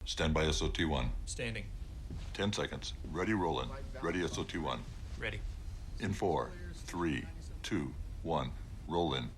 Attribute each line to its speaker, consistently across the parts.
Speaker 1: Stand by SOT1.
Speaker 2: Standing.
Speaker 1: 10 seconds. Ready, rollin'. Ready, SOT1.
Speaker 2: Ready.
Speaker 1: In 4, 3, 2, 1. Roll in.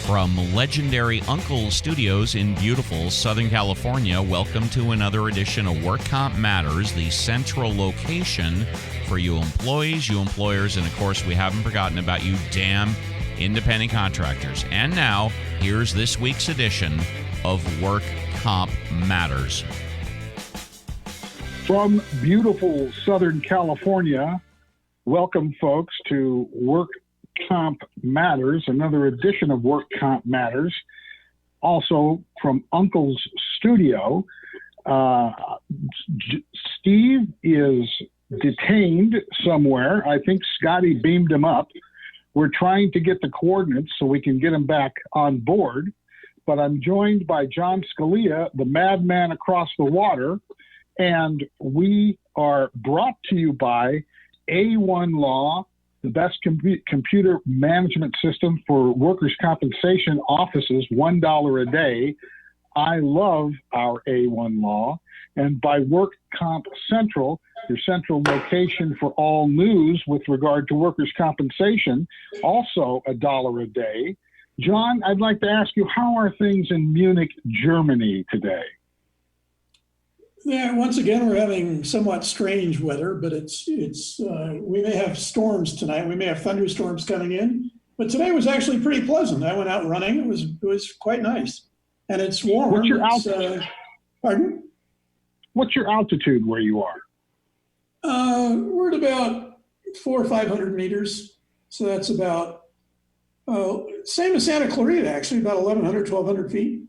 Speaker 3: From legendary Uncle Studios in beautiful Southern California, welcome to another edition of Work Comp Matters, the central location for you employees, you employers, and of course, we haven't forgotten about you damn independent contractors. And now, here's this week's edition of Work Comp Matters.
Speaker 4: From beautiful Southern California, welcome folks to Work Comp Matters, another edition of Work Comp Matters. Also from Uncle's Studio, Steve is detained somewhere. I think Scotty beamed him up. We're trying to get the coordinates so we can get him back on board. But I'm joined by John Scalia, the madman across the water, and we are brought to you by A1 Law, the best computer management system for workers' compensation offices, $1 a day. I love our A1 Law. And by Work Comp Central, your central location for all news with regard to workers' compensation, also $1 a day. John, I'd like to ask you, how are things in Munich, Germany today?
Speaker 5: Yeah, once again, we're having somewhat strange weather, but we may have storms tonight. We may have thunderstorms coming in, but today was actually pretty pleasant. I went out running. It was quite nice, and it's warm.
Speaker 4: What's your altitude?
Speaker 5: Pardon?
Speaker 4: What's your altitude where you are?
Speaker 5: We're at about 400 or 500 meters, so that's about same as Santa Clarita, actually, about 1,100, 1,200 feet.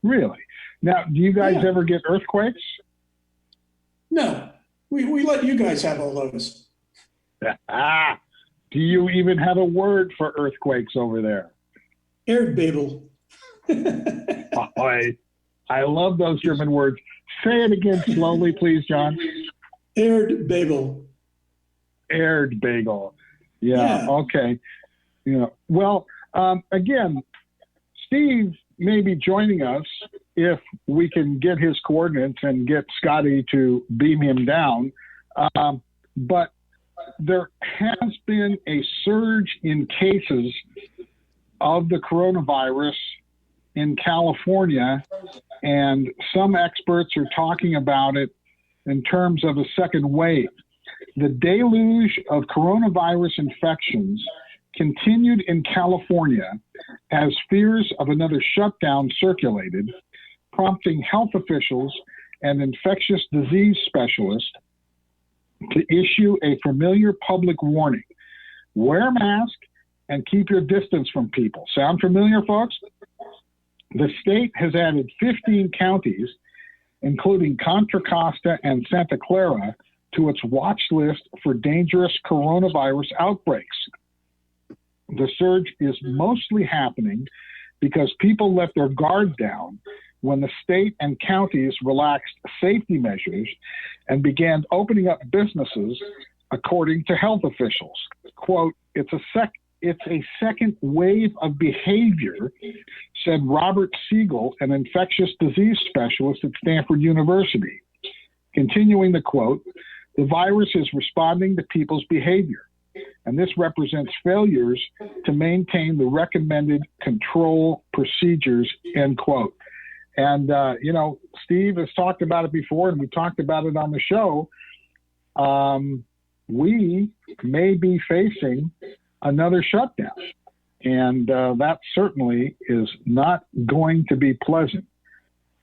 Speaker 4: Really? Now, do you guys ever get earthquakes?
Speaker 5: No, we let you guys have all those.
Speaker 4: Do you even have a word for earthquakes over there?
Speaker 5: Erdbebel.
Speaker 4: I love those German words. Say it again slowly, please, John.
Speaker 5: Erdbebel.
Speaker 4: Erdbebel. Yeah, okay. Yeah. Well, again, Steve may be joining us if we can get his coordinates and get Scotty to beam him down. But there has been a surge in cases of the coronavirus in California, and some experts are talking about it in terms of a second wave. The deluge of coronavirus infections continued in California as fears of another shutdown circulated, prompting health officials and infectious disease specialists to issue a familiar public warning. Wear a mask and keep your distance from people. Sound familiar, folks? The state has added 15 counties, including Contra Costa and Santa Clara, to its watch list for dangerous coronavirus outbreaks. The surge is mostly happening because people let their guard down when the state and counties relaxed safety measures and began opening up businesses, according to health officials. Quote, it's a second wave of behavior, said Robert Siegel, an infectious disease specialist at Stanford University. Continuing the quote, the virus is responding to people's behavior, and this represents failures to maintain the recommended control procedures, end quote. And, Steve has talked about it before, and we talked about it on the show. We may be facing another shutdown, and that certainly is not going to be pleasant.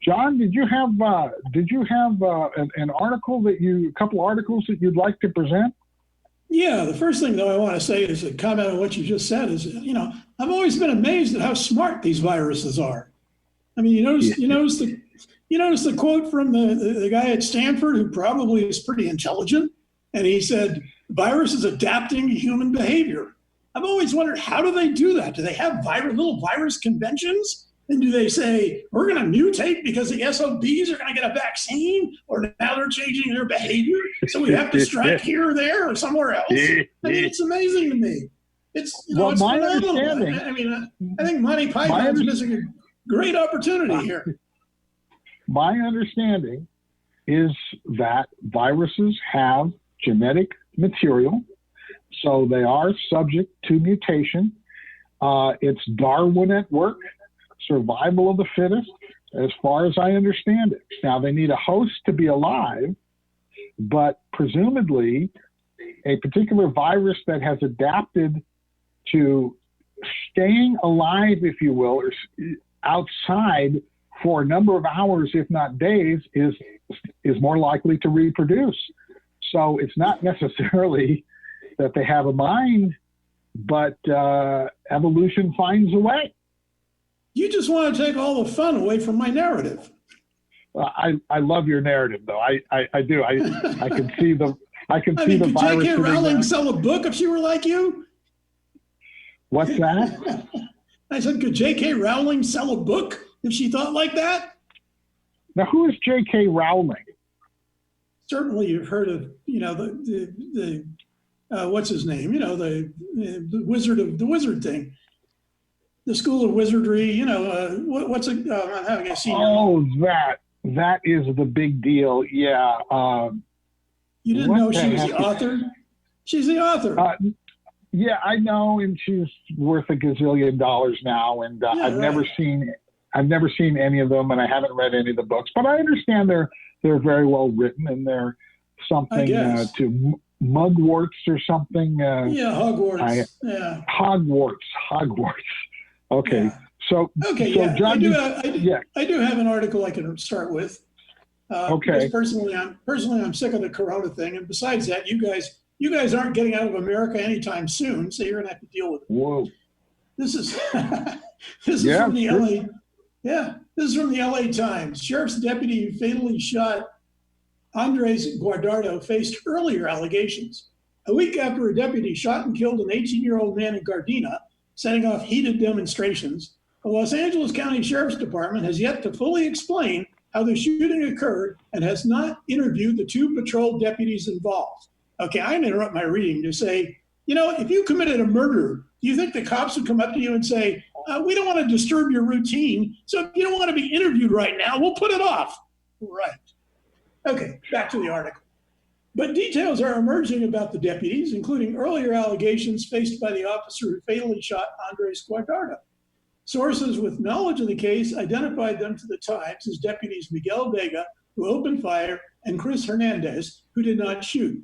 Speaker 4: John, did you have an article a couple articles that you'd like to present?
Speaker 5: Yeah, the first thing though I want to say is a comment on what you just said is, I've always been amazed at how smart these viruses are. I mean, you notice the quote from the guy at Stanford who probably is pretty intelligent, and he said, "Virus is adapting to human behavior." I've always wondered, how do they do that? Do they have little virus conventions? And do they say, we're going to mutate because the SOBs are going to get a vaccine, or now they're changing their behavior, so we have to strike here or there or somewhere else? I mean, it's amazing to me. It's,
Speaker 4: Well,
Speaker 5: it's
Speaker 4: my
Speaker 5: phenomenal.
Speaker 4: understanding-
Speaker 5: I mean, I think Monty Python's missing a great opportunity here.
Speaker 4: My understanding is that viruses have genetic material, so they are subject to mutation. It's Darwin at work, survival of the fittest, as far as I understand it. Now, they need a host to be alive, but presumably a particular virus that has adapted to staying alive, if you will, or outside for a number of hours, if not days, is more likely to reproduce. So it's not necessarily that they have a mind, but evolution finds a way.
Speaker 5: You just want to take all the fun away from my narrative.
Speaker 4: I love your narrative, though. I do. I can see the
Speaker 5: could
Speaker 4: virus.
Speaker 5: J.K. Rowling sell a book if she were like you?
Speaker 4: What's that?
Speaker 5: I said, could J.K. Rowling sell a book if she thought like that?
Speaker 4: Now, who is J.K. Rowling?
Speaker 5: Certainly, you've heard of the what's his name? The wizard thing. The School of Wizardry, what's it? I'm having a senior.
Speaker 4: Oh, that is the big deal. Yeah.
Speaker 5: You didn't know she was the author? She's the author.
Speaker 4: Yeah, I know, and she's worth $1 gazillion now. And I've never seen any of them, and I haven't read any of the books. But I understand they're very well written, and they're something to mugworts or something.
Speaker 5: Hogwarts.
Speaker 4: Hogwarts. Okay.
Speaker 5: Yeah.
Speaker 4: So John,
Speaker 5: I do have an article I can start with.
Speaker 4: Okay.
Speaker 5: Personally, I'm sick of the Corona thing, and besides that, you guys aren't getting out of America anytime soon, so you're gonna have to deal with it.
Speaker 4: Whoa.
Speaker 5: This is from the LA. Yeah, this is from the LA Times. Sheriff's deputy who fatally shot Andres Guardado faced earlier allegations. A week after a deputy shot and killed an 18-year-old man in Gardena, setting off heated demonstrations, the Los Angeles County Sheriff's Department has yet to fully explain how the shooting occurred and has not interviewed the 2 patrol deputies involved. Okay, I'm going to interrupt my reading to say, if you committed a murder, do you think the cops would come up to you and say, we don't want to disturb your routine, so if you don't want to be interviewed right now, we'll put it off. Right. Okay, back to the article. But details are emerging about the deputies, including earlier allegations faced by the officer who fatally shot Andres Guardado. Sources with knowledge of the case identified them to the Times as deputies Miguel Vega, who opened fire, and Chris Hernandez, who did not shoot.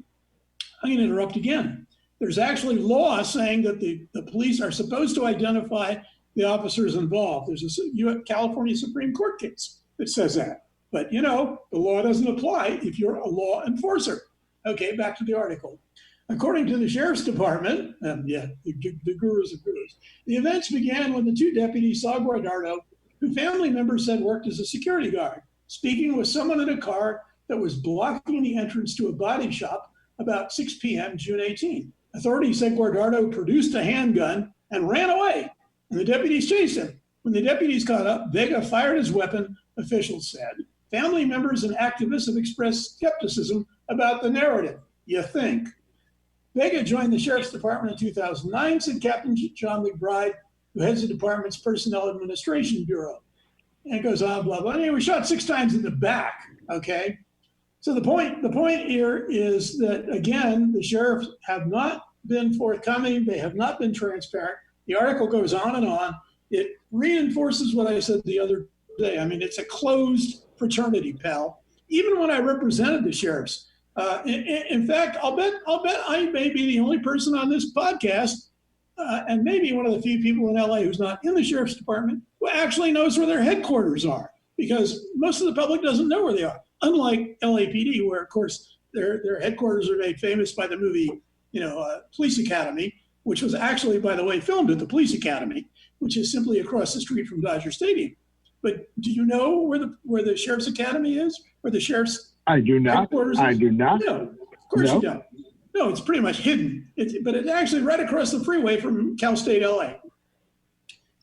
Speaker 5: I'm going to interrupt again. There's actually law saying that the police are supposed to identify the officers involved. There's a California Supreme Court case that says that. But, the law doesn't apply if you're a law enforcer. Okay, back to the article. According to the Sheriff's Department, the gurus of gurus, the events began when the 2 deputies saw Guardado, who family members said worked as a security guard, speaking with someone in a car that was blocking the entrance to a body shop about 6 p.m. June 18. Authorities said Guardado produced a handgun and ran away, and the deputies chased him. When the deputies caught up, Vega fired his weapon, officials said. Family members and activists have expressed skepticism about the narrative. You think? Vega joined the Sheriff's Department in 2009, said Captain John McBride, who heads the department's Personnel Administration Bureau. And it goes on, blah, blah. He was shot 6 times in the back, okay? So the point here is that, again, the sheriffs have not been forthcoming. They have not been transparent. The article goes on and on. It reinforces what I said the other day. I mean, it's a closed fraternity, pal. Even when I represented the sheriffs, in fact, I'll bet I may be the only person on this podcast, and maybe one of the few people in LA who's not in the sheriff's department who actually knows where their headquarters are, because most of the public doesn't know where they are. Unlike LAPD, where of course their headquarters are made famous by the movie, Police Academy, which was actually, by the way, filmed at the Police Academy, which is simply across the street from Dodger Stadium. But do you know where the Sheriff's Academy is? Where the Sheriff's
Speaker 4: I do not. I do not.
Speaker 5: No, of course you don't. No, it's pretty much hidden. But it's actually right across the freeway from Cal State LA.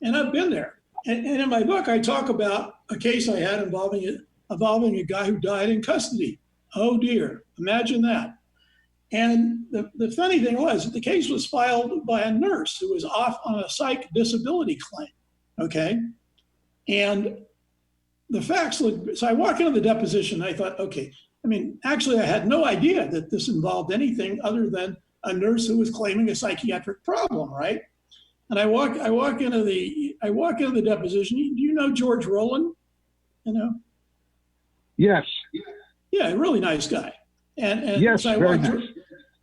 Speaker 5: And I've been there. And in my book, I talk about a case I had involving a guy who died in custody. Oh dear, imagine that. And the funny thing was, the case was filed by a nurse who was off on a psych disability claim. Okay. And the facts so I walk into the deposition, and I thought, okay, I mean, actually, I had no idea that this involved anything other than a nurse who was claiming a psychiatric problem, right? And I walk into the deposition. Do you know George Rowland? You know?
Speaker 4: Yes.
Speaker 5: Yeah, really nice guy. And
Speaker 4: yes,
Speaker 5: so
Speaker 4: very nice.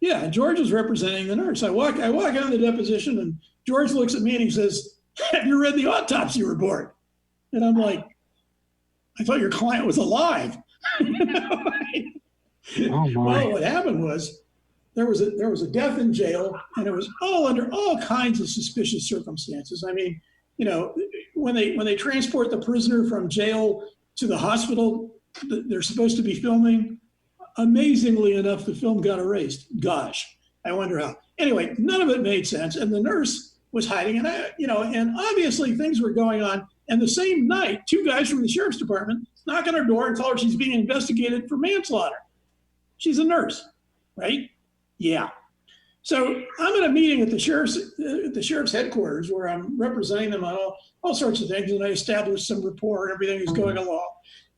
Speaker 5: Yeah, George was representing the nurse. I walk into the deposition, and George looks at me and he says, "Have you read the autopsy report?" And I'm like, "I thought your client was alive."
Speaker 4: Oh my.
Speaker 5: Well, what happened was there was a death in jail, and it was all under all kinds of suspicious circumstances. I mean, you know, when they transport the prisoner from jail to the hospital, they're supposed to be filming. Amazingly enough, the film got erased. Gosh, I wonder how. Anyway, none of it made sense, and the nurse was hiding, and obviously things were going on. And the same night, two guys from the sheriff's department knock on her door and tell her she's being investigated for manslaughter. She's a nurse, right? Yeah. So I'm at a meeting at the sheriff's headquarters where I'm representing them on all sorts of things, and I established some rapport and everything is going along.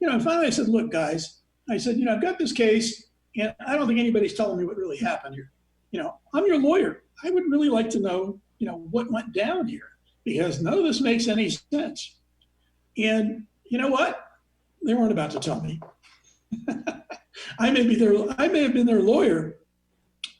Speaker 5: You know, and finally I said, "Look, guys," I said, "you know, I've got this case, and I don't think anybody's telling me what really happened here. You know, I'm your lawyer. I would really like to know, you know, what went down here, because none of this makes any sense." And you know what? They weren't about to tell me. I may have been their lawyer,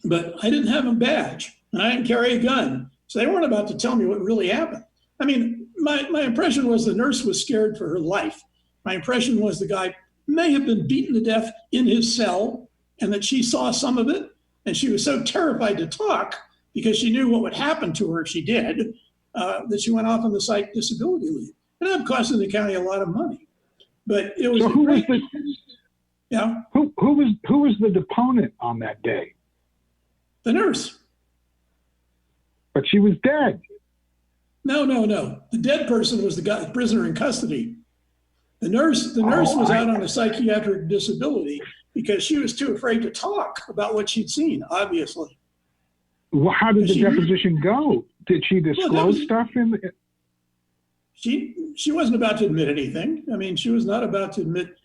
Speaker 5: but I didn't have a badge and I didn't carry a gun. So they weren't about to tell me what really happened. I mean, my impression was the nurse was scared for her life. My impression was the guy may have been beaten to death in his cell, and that she saw some of it. And she was so terrified to talk because she knew what would happen to her if she did, that she went off on the psych disability leave. And that costing the county a lot of money. But it was
Speaker 4: So who was the deponent on that day?
Speaker 5: The nurse.
Speaker 4: But she was dead.
Speaker 5: No. The dead person was the prisoner in custody. The nurse was out on a psychiatric disability because she was too afraid to talk about what she'd seen, obviously.
Speaker 4: Well, how did the deposition go? Did she disclose stuff in the...
Speaker 5: She wasn't about to admit anything. I mean, she was not about to admit.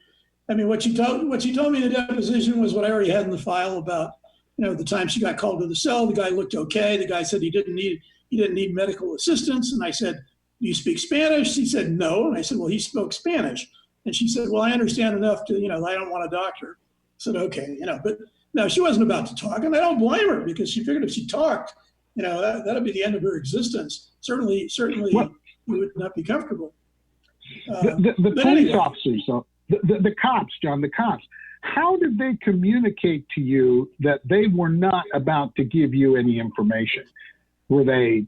Speaker 5: I mean, what she told me in the deposition was what I already had in the file about, you know, the time she got called to the cell. The guy looked okay. The guy said he didn't need medical assistance. And I said, "Do you speak Spanish?" She said, "No." And I said, "Well, he spoke Spanish." And she said, "Well, I understand enough to, you know, I don't want a doctor." I said, "Okay, you know," but no, she wasn't about to talk, and I don't blame her, because she figured if she talked, you know, that'd be the end of her existence. Certainly. Well, you would not be comfortable.
Speaker 4: The police anyway. Officers, the cops, John, the cops, how did they communicate to you that they were not about to give you any information? Were they,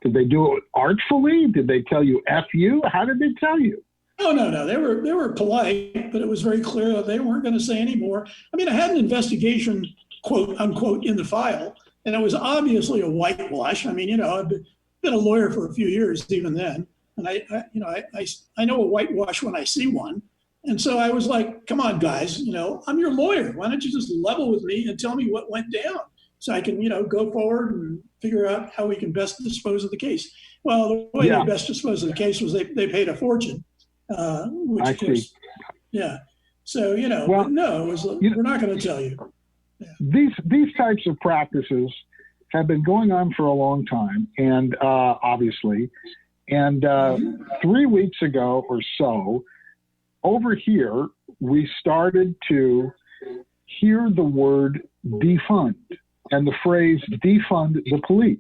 Speaker 4: did they do it artfully? Did they tell you F you? How did they tell you?
Speaker 5: Oh, no. They were polite, but it was very clear that they weren't going to say any more. I mean, I had an investigation, quote unquote, in the file, and it was obviously a whitewash. I mean, you know, I've been a lawyer for a few years even then. And I know a whitewash when I see one. And so I was like, "Come on, guys, you know, I'm your lawyer. Why don't you just level with me and tell me what went down so I can, you know, go forward and figure out how we can best dispose of the case." Well, the way they best disposed of the case was they paid a fortune, which of course, yeah. So, you know, well, no, it was, we're not going to tell you. Yeah.
Speaker 4: These types of practices have been going on for a long time, and obviously, and 3 weeks ago or so, over here, we started to hear the word defund and the phrase defund the police.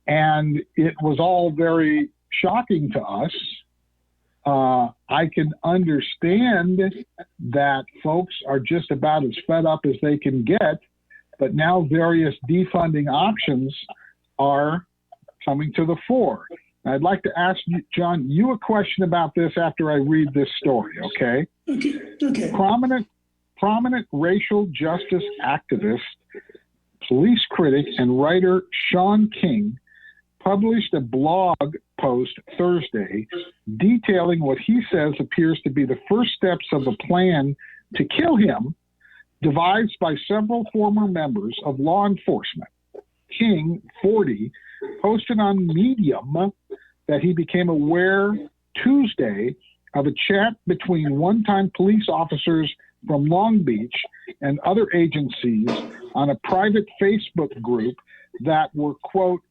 Speaker 4: And it was all very shocking to us. I can understand that folks are just about as fed up as they can get, but now various defunding options are coming to the fore. I'd like to ask you, John, a question about this after I read this story, okay?
Speaker 5: Okay.
Speaker 4: Prominent racial justice activist, police critic, and writer Shaun King published a blog post Thursday detailing what he says appears to be the first steps of a plan to kill him, devised by several former members of law enforcement. King, 40, posted on Medium that he became aware Tuesday of a chat between one-time police officers from Long Beach and other agencies on a private Facebook group that were, quote,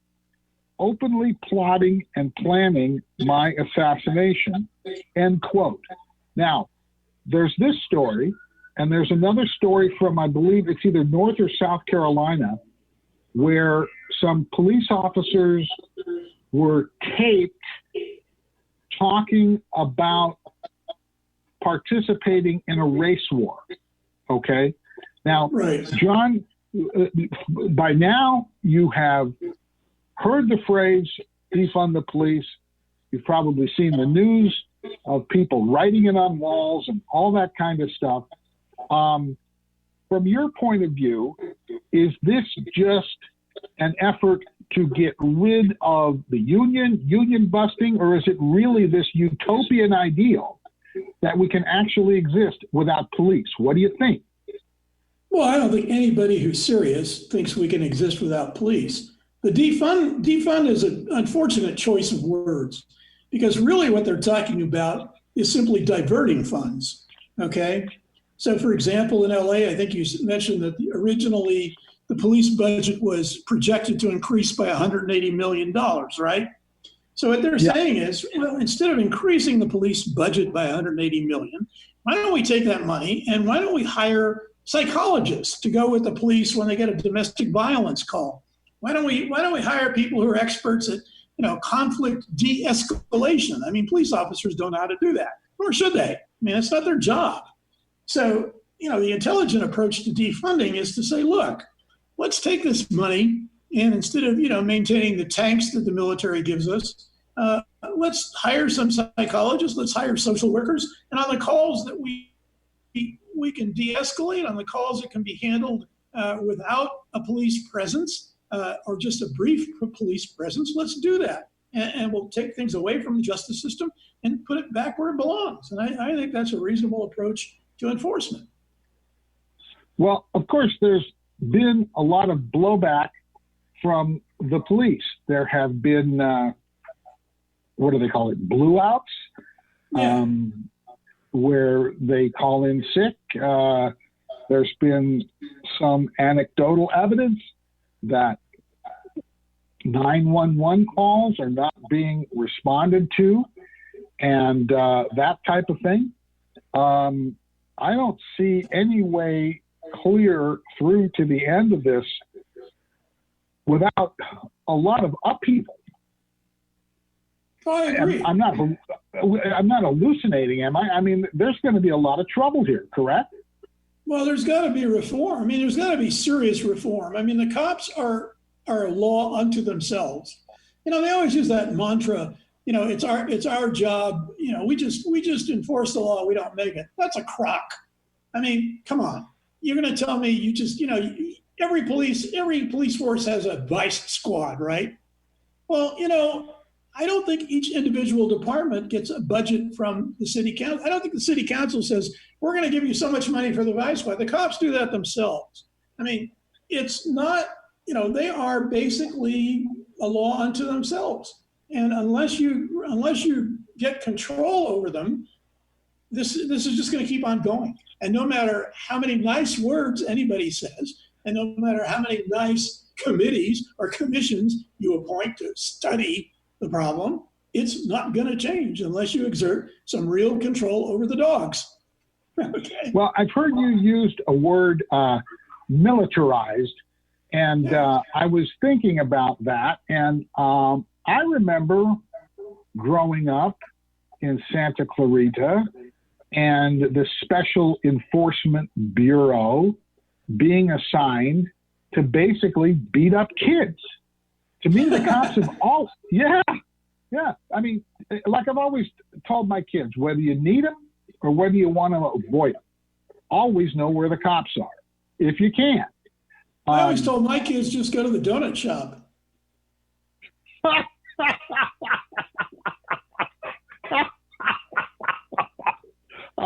Speaker 4: openly plotting and planning my assassination, end quote. Now, there's this story, and there's another story from, I believe it's either North or South Carolina, where some police officers were taped talking about participating in a race war. Okay? Now,
Speaker 5: Right.
Speaker 4: John, by now you have heard the phrase defund the police. You've probably seen the news of people writing it on walls and all that kind of stuff. From your point of view, is this just an effort to get rid of the union busting, or is it really this utopian ideal that we can actually exist without police? What do you think?
Speaker 5: Well, I don't think anybody who's serious thinks we can exist without police. The defund is an unfortunate choice of words, because really what they're talking about is simply diverting funds. Okay. So, for example, in LA, I think you mentioned that originally the police budget was projected to increase by $180 million, right? So what they're saying is, well, instead of increasing the police budget by $180 million, why don't we take that money and why don't we hire psychologists to go with the police when they get a domestic violence call? Why don't we hire people who are experts at, conflict de-escalation? I mean, police officers don't know how to do that, nor should they. I mean, it's not their job. So, the intelligent approach to defunding is to say, look, let's take this money and instead of, maintaining the tanks that the military gives us, let's hire some psychologists, let's hire social workers, and on the calls that we can de-escalate, on the calls that can be handled without a police presence or just a brief police presence, let's do that. And we'll take things away from the justice system and put it back where it belongs. And I think that's a reasonable approach to enforcement.
Speaker 4: Well, of course, there's been a lot of blowback from the police. There have been, what do they call it, blue-outs, where they call in sick. There's been some anecdotal evidence that 911 calls are not being responded to, and that type of thing. I don't see any way clear through to the end of this without a lot of upheaval.
Speaker 5: I agree.
Speaker 4: I'm not hallucinating, am I? I mean, there's going to be a lot of trouble here, correct?
Speaker 5: Well, there's got to be reform. I mean, there's got to be serious reform. I mean, the cops are a law unto themselves. They always use that mantra. It's our job. We just enforce the law. We don't make it. That's a crock. I mean, come on. You're going to tell me you just, every police force has a vice squad, right? Well, I don't think each individual department gets a budget from the city council. I don't think the city council says, we're going to give you so much money for the vice squad. The cops do that themselves. I mean, it's not, they are basically a law unto themselves. And unless you get control over them, this is just going to keep on going. And no matter how many nice words anybody says, and no matter how many nice committees or commissions you appoint to study the problem, it's not going to change unless you exert some real control over the dogs. Okay.
Speaker 4: Well, I've heard you used a word, militarized, and I was thinking about that. And I remember growing up in Santa Clarita and the Special Enforcement Bureau being assigned to basically beat up kids. To me, the cops have all, yeah. I mean, like I've always told my kids, whether you need them or whether you want to avoid them, always know where the cops are, if you can.
Speaker 5: I always told my kids, just go to the donut shop.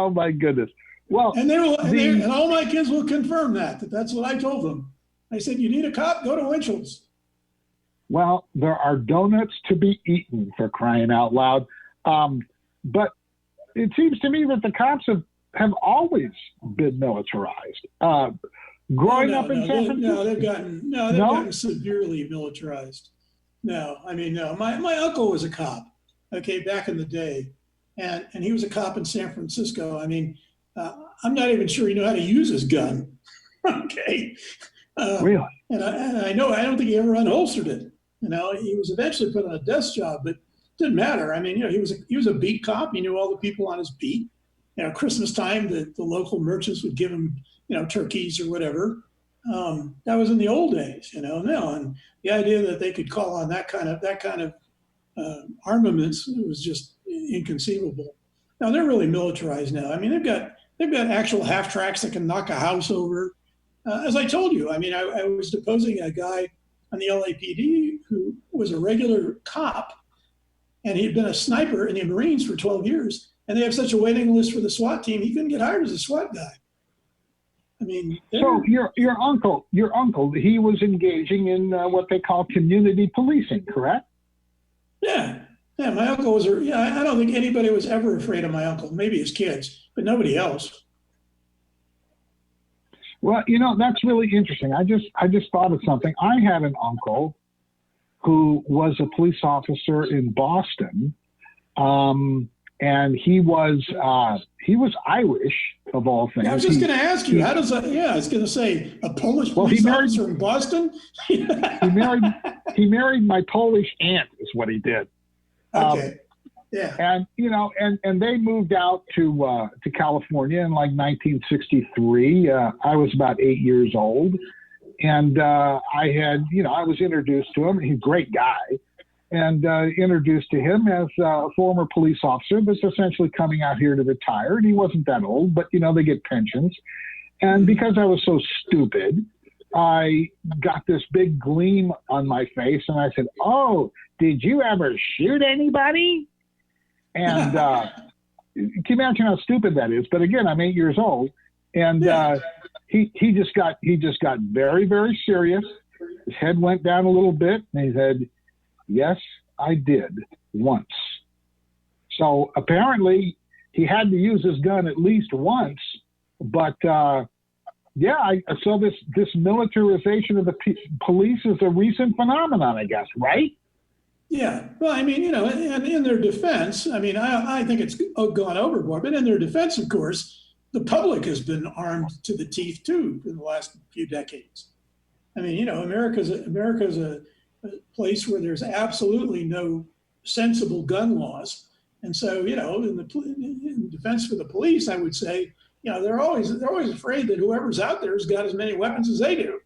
Speaker 4: Oh my goodness. Well,
Speaker 5: and all my kids will confirm that's what I told them. I said, you need a cop, go to Winchell's.
Speaker 4: Well, there are donuts to be eaten, for crying out loud. But it seems to me that the cops have always been militarized. Growing up in San Francisco,
Speaker 5: they've gotten severely militarized. No, I mean, no. My uncle was a cop, okay, back in the day, and he was a cop in San Francisco. I mean, I'm not even sure he knew how to use his gun. Okay,
Speaker 4: really,
Speaker 5: and I know I don't think he ever unholstered it. You know, he was eventually put on a desk job, but it didn't matter. I mean, you know, he was a beat cop. He knew all the people on his beat. You know, Christmas time, the local merchants would give him, you know, turkeys or whatever. That was in the old days, you know. No, and the idea that they could call on that kind of armaments was just inconceivable. Now they're really militarized now. I mean, they've got actual half tracks that can knock a house over. As I told you, I mean, I was deposing a guy on the LAPD who was a regular cop, and he'd been a sniper in the Marines for 12 years. And they have such a waiting list for the SWAT team, he couldn't get hired as a SWAT guy. I mean,
Speaker 4: so your uncle, he was engaging in what they call community policing, correct?
Speaker 5: Yeah. My uncle was. I don't think anybody was ever afraid of my uncle. Maybe his kids, but nobody else.
Speaker 4: Well, you know, that's really interesting. I just thought of something. I had an uncle who was a police officer in Boston, and he was Irish, of all things.
Speaker 5: I was just going to ask you, how does that? Yeah, I was going to say a Polish police officer in Boston.
Speaker 4: he married my Polish aunt, is what he did.
Speaker 5: Okay. Yeah.
Speaker 4: And you know, and they moved out to California in like 1963. I was about 8 years old, and I was introduced to him. He's a great guy, and introduced to him as a former police officer that's essentially coming out here to retire. And he wasn't that old, but you know, they get pensions. And because I was so stupid, I got this big gleam on my face, and I said, "Oh, did you ever shoot anybody?" And can you imagine how stupid that is? But again, I'm 8 years old, and he just got very, very serious. His head went down a little bit, and he said, "Yes, I did once." So apparently, he had to use his gun at least once. But so this militarization of the police is a recent phenomenon, I guess, right?
Speaker 5: Yeah, well, I mean, you know, and in their defense, I mean, I think it's gone overboard, but in their defense, of course, the public has been armed to the teeth too in the last few decades. I mean, you know, America's a place where there's absolutely no sensible gun laws, and so, you know, in defense for the police, I would say, you know, they're always afraid that whoever's out there has got as many weapons as they do,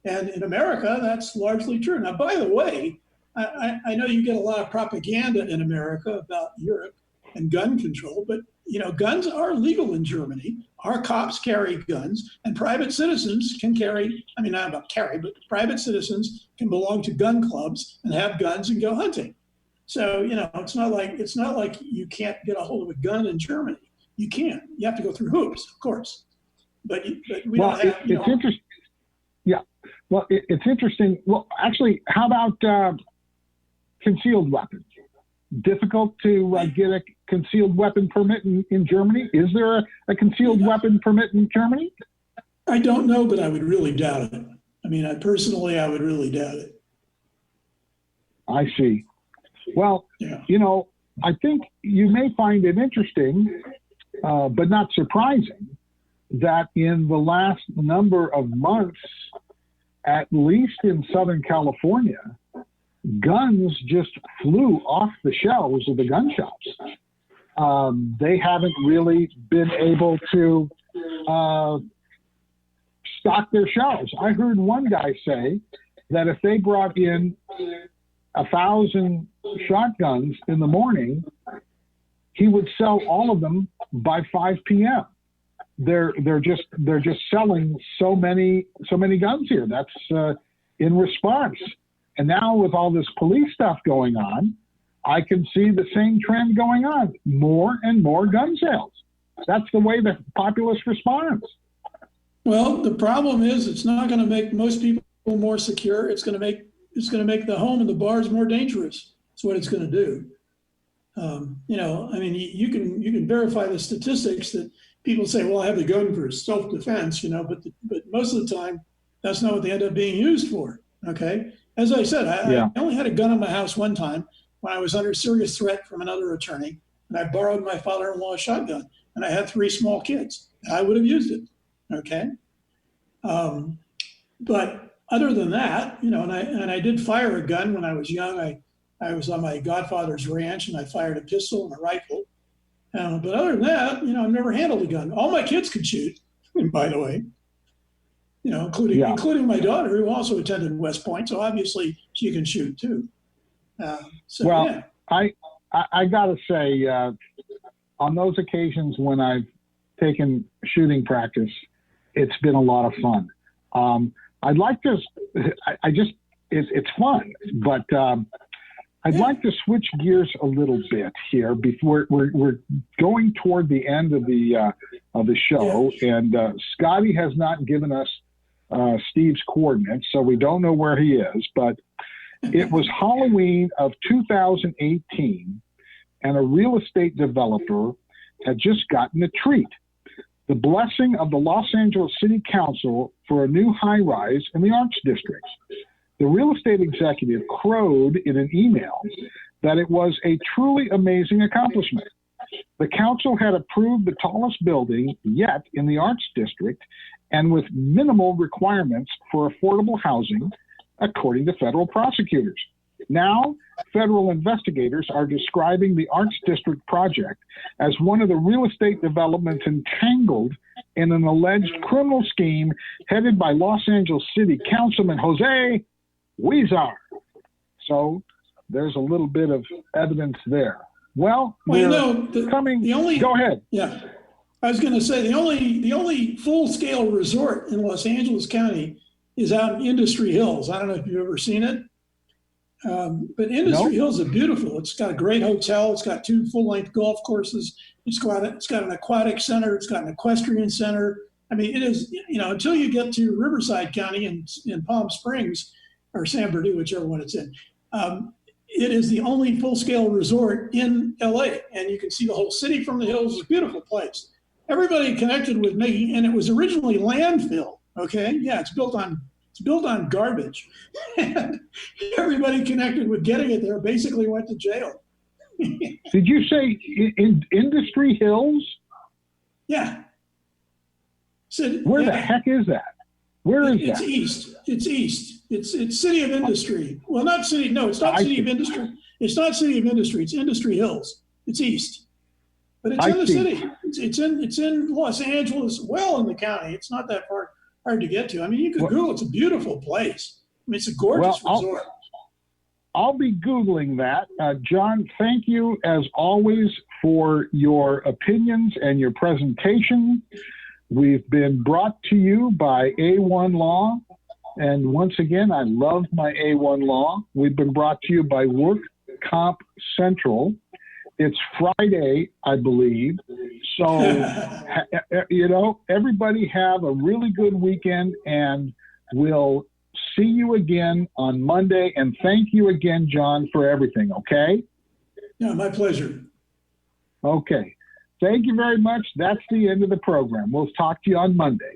Speaker 5: and in America, that's largely true. Now, by the way, I know you get a lot of propaganda in America about Europe and gun control, but, you know, guns are legal in Germany. Our cops carry guns, and private citizens can carry, I mean, not about carry, but private citizens can belong to gun clubs and have guns and go hunting. So, you know, it's not like you can't get a hold of a gun in Germany. You can. You have to go through hoops, of course. But we don't have, you know.
Speaker 4: It's interesting. Yeah. Well, it's interesting. Well, actually, how about concealed weapons? Difficult to get a concealed weapon permit in Germany? Is there a concealed weapon permit in Germany?
Speaker 5: I don't know, but I would really doubt it. I mean, I would really doubt it.
Speaker 4: I see. Well,
Speaker 5: yeah.
Speaker 4: You know, I think you may find it interesting, but not surprising, that in the last number of months, at least in Southern California, guns just flew off the shelves of the gun shops. They haven't really been able to stock their shelves. I heard one guy say that if they brought in 1,000 shotguns in the morning, he would sell all of them by 5 p.m. They're just selling so many guns here. That's in response. And now with all this police stuff going on, I can see the same trend going on. More and more gun sales. That's the way the populace responds.
Speaker 5: Well, the problem is it's not going to make most people more secure. It's going to make the home and the bars more dangerous. That's what it's going to do. I mean, you can verify the statistics that people say, well, I have a gun for self-defense, but most of the time that's not what they end up being used for. Okay. As I said, I only had a gun in my house one time when I was under serious threat from another attorney, and I borrowed my father-in-law's shotgun, and I had 3 small kids. I would have used it. Okay. But other than that, and I did fire a gun when I was young. I was on my godfather's ranch and I fired a pistol and a rifle. But other than that, I've never handled a gun. All my kids could shoot, by the way, including my daughter, who also attended West Point. So obviously she can shoot too.
Speaker 4: I got to say, on those occasions when I've taken shooting practice, it's been a lot of fun. I'd like to, it's fun, but I'd like to switch gears a little bit here before we're going toward the end of the show, and Scotty has not given us Steve's coordinates, so we don't know where he is. But it was Halloween of 2018, and a real estate developer had just gotten a treat: the blessing of the Los Angeles City Council for a new high-rise in the Arts District. The real estate executive crowed in an email that it was a truly amazing accomplishment. The council had approved the tallest building yet in the Arts District, and with minimal requirements for affordable housing, according to federal prosecutors. Now, federal investigators are describing the Arts District project as one of the real estate developments entangled in an alleged criminal scheme headed by Los Angeles City Councilman Jose Huizar. So there's a little bit of evidence there. Well, go ahead.
Speaker 5: Yeah. I was going to say the only full-scale resort in Los Angeles County is out in Industry Hills. I don't know if you've ever seen it. But Industry Hills is beautiful. It's got a great hotel. It's got 2 full-length golf courses. It's got an aquatic center. It's got an equestrian center. I mean, it is, until you get to Riverside County in Palm Springs or San Bernardino, whichever one it's in, it is the only full-scale resort in LA. And you can see the whole city from the hills. It's a beautiful place. Everybody connected with me, and it was originally landfill. Okay. Yeah. It's built on garbage. And everybody connected with getting it there basically went to jail.
Speaker 4: Did you say in Industry Hills?
Speaker 5: Yeah. So,
Speaker 4: where the heck is that? Where is
Speaker 5: that? It's east. It's City of Industry. Well, not City. No, it's not City of Industry. It's not City of Industry. It's Industry Hills. It's east. But it's in the city. It's in Los Angeles, well in the county. It's not that hard to get to. I mean, you can Google. It's a beautiful place. I mean, it's a gorgeous resort.
Speaker 4: I'll be Googling that. John, thank you as always for your opinions and your presentation. We've been brought to you by A1 Law. And once again, I love my A1 Law. We've been brought to you by WorkCompcentral. It's Friday, I believe. So, everybody have a really good weekend, and we'll see you again on Monday. And thank you again, John, for everything, okay?
Speaker 5: Yeah, my pleasure.
Speaker 4: Okay. Thank you very much. That's the end of the program. We'll talk to you on Monday.